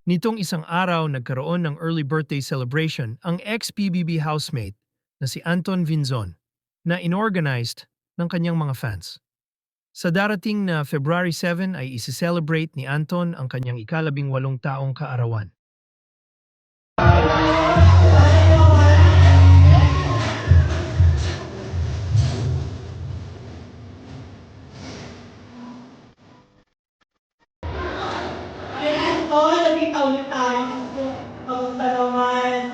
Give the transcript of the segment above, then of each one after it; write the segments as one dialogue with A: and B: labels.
A: Nitong isang araw nagkaroon ng early birthday celebration ang ex-PBB housemate na si Anton Vinzon na inorganized ng kanyang mga fans. Sa darating na February 7 ay isi-celebrate ni Anton ang kanyang ika-18 taong kaarawan.
B: Nagkita ulit tayo. Kamusta naman?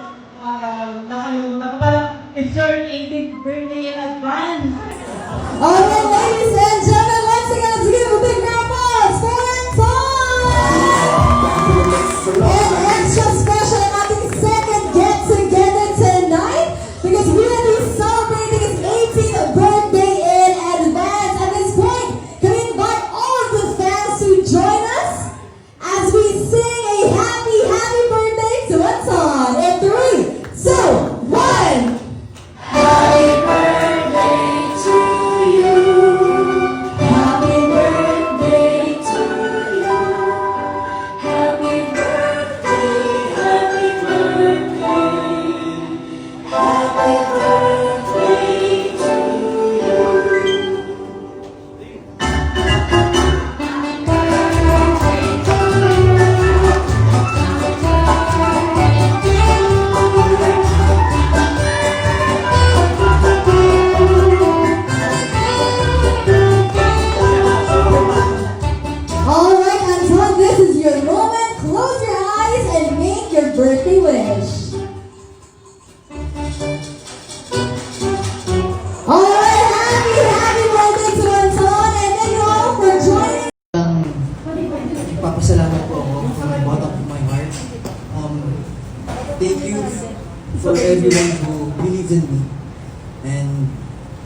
B: Nakalimutan ko parang it's your 18th birthday in advance.
C: Alright, ladies and gentlemen, once again, let's give a big round of applause for Anton! And extra special ang ating second get-together tonight because we will be celebrating his 18th birthday in advance. At this point, can we invite all of the fans to join us as we sing a happy, happy birthday to Anton in 3, 2, 1! Happy birthday to you. Happy birthday to you. Happy birthday, happy birthday. Happy birthday to Alright, Anton, this is your moment. Close your eyes and make your birthday wish. Alright, happy, happy birthday to Anton, and thank you all for joining.
D: Papasalamat po ako from the bottom of my heart. Thank you for everyone who believes in me. And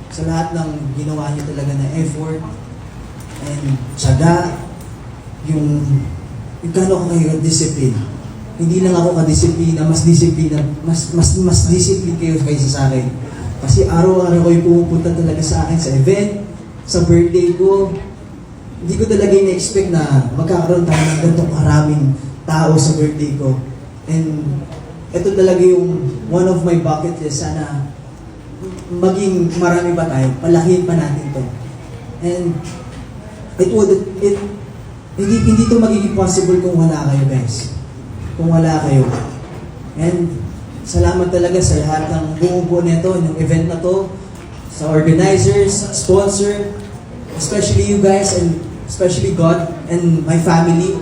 D: sa lahat ng ginawa niyo talaga na effort and tsaga, yung gano'n ko kayo discipline. Hindi lang ako ka-disiplina, mas discipline kayo kaysa sa akin. Kasi araw-araw kayo pumupunta talaga sa akin sa event, sa birthday ko. Hindi ko talaga ina-expect na magkakaroon tayo ng ganitong karaming tao sa birthday ko. And ito talaga yung one of my bucket list. Sana maging marami pa tayo, palakihin pa natin to. And hindi to magiging possible kung wala kayo, guys. Kung wala kayo. And salamat talaga sa lahat ng bumubuo nito, ng event na to, sa organizers, sponsor, especially you guys, and especially God and my family.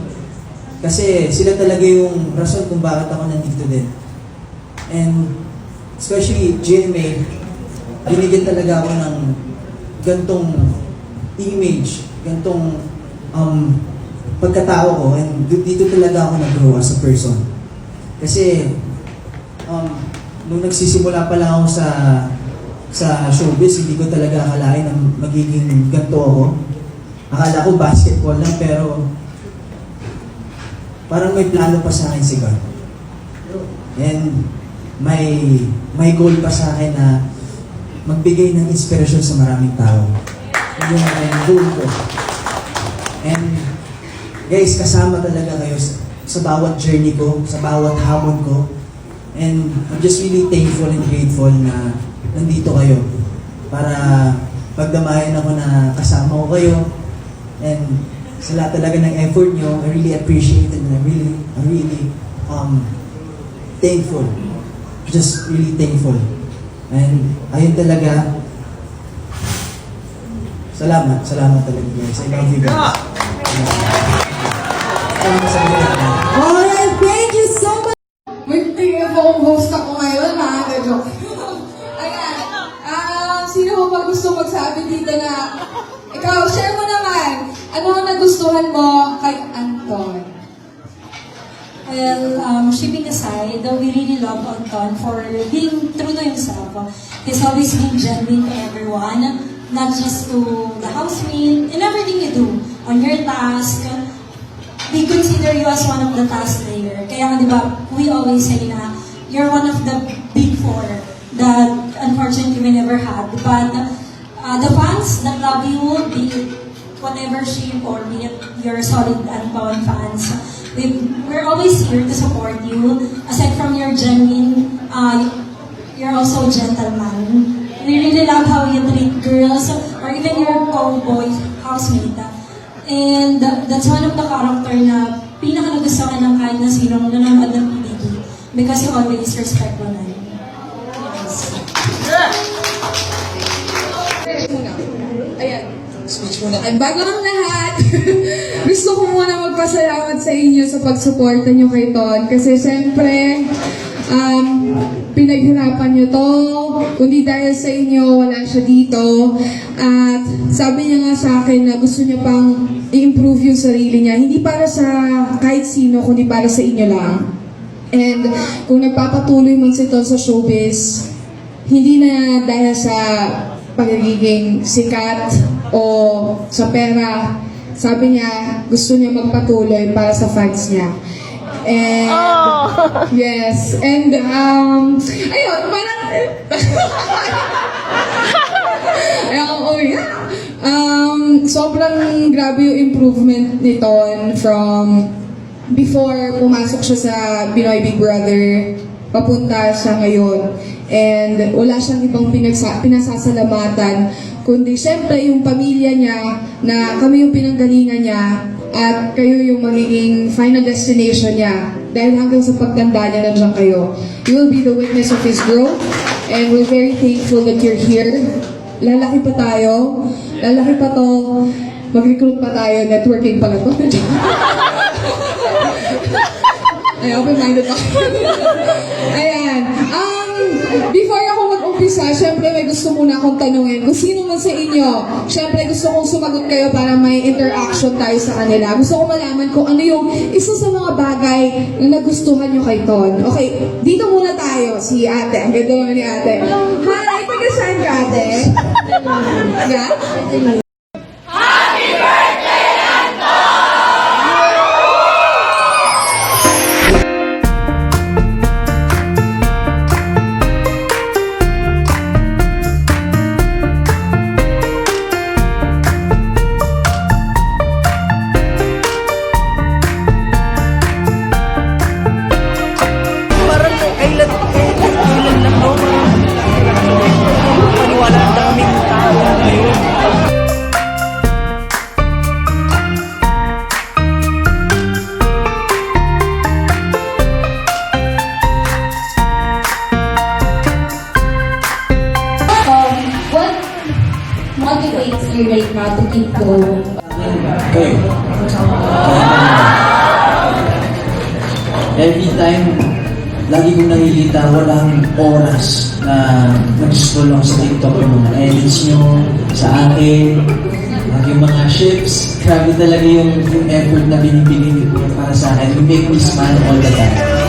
D: Kasi sila talaga yung rason kung bakit ako nandito din. And especially GMA, binigyan talaga ako ng gantong image, gantong pagkatao ko, and dito talaga ako nag-grow as a person. Kasi nung nagsisimula pa lang ako sa showbiz, hindi ko talaga akalain na magiging ganito ako. Akala ko basketball lang, pero parang may plano pa sa akin si God. And may goal pa sa akin na magbigay ng inspirasyon sa maraming tao. Yun yung goal ko. And guys, kasama talaga kayo sa bawat journey ko, sa bawat hamon ko. And I'm just really thankful and grateful na nandito kayo para pagdamayan ako na kasama ko kayo. And sa lahat talaga ng effort nyo, I really appreciate it, and I'm really thankful. Just really thankful. And ayun talaga, salamat talaga guys. I love you guys.
C: Alright, thank you so much.
E: May tingin-phone host ako ngayon, ha? Joke. Ayan. Sino mo pa gusto magsabi dito na, ikaw, share mo naman, ano ang nagustuhan mo kay Anton?
F: Well, shipping aside, we really love Anton for being true to himself. He's always been genuine to everyone, not just to the housemate, in everything you do, on your task. We consider you as one of the task layer. Kaya di ba, we always say na you're one of the big four that unfortunately we never had. But the fans that love you, be it whatever shape or be it your solid Anton fans, We're always here to support you. Aside from your genuine, you're also a gentleman. We really love how you treat girls or even your cowboy housemate. And that's one of the character na pinaka nagustuhan ng kahit na sinong nanonood ng PBB because you always respect women. Yes.
E: Ayan. Switch muna. Ay, bago ang lahat, gusto ko muna magpasalamat sa inyo sa pagsuporta nyo kay Ton. Kasi siyempre, pinaghirapan nyo to. Kundi dahil sa inyo, wala siya dito. At sabi niya nga sa akin na gusto niya pang i-improve yung sarili niya. Hindi para sa kahit sino, kundi para sa inyo lang. And kung nagpapatuloy man si Ton sa showbiz, hindi na dahil sa pagiging sikat o sa pera. Sabi niya, gusto niya magpatuloy para sa fans niya. And, yes. And, ayun, parang, sobrang grabe yung improvement ni Ton from before pumasok siya sa Pinoy Big Brother, papunta siya ngayon. And wala siyang ibang pinasasalamatan, kundi syempre yung pamilya niya na kami yung pinanggalingan niya at kayo yung magiging final destination niya. Dahil hanggang sa pagtanda niya nandiyan kayo. You will be the witness of his growth and we're very thankful that you're here. Lalaki pa tayo. Lalaki pa to. Mag-recruit pa tayo. Networking pala to. Ay, open-minded ako. Ayan. Before ako mag-umpisa, syempre may gusto muna akong tanungin. Kung sino man sa inyo, syempre gusto kong sumagot kayo para may interaction tayo sa kanila. Gusto ko malaman kung ano yung isa sa mga bagay na nagustuhan nyo kay Ton. Okay, dito muna tayo. Si ate. Ang ganda naman ni ate. Hi! Taga saan ka, ate? Yeah?
F: What motivates you right now to keep going?
D: Okay. Every time, lagi kong nakikita, walang oras na mag-scroll ako sa TikTok yung mga edits nyo, sa akin, yung mga ships. Grabe talaga yung effort na binibigay ko para sa akin. You make me smile all the time.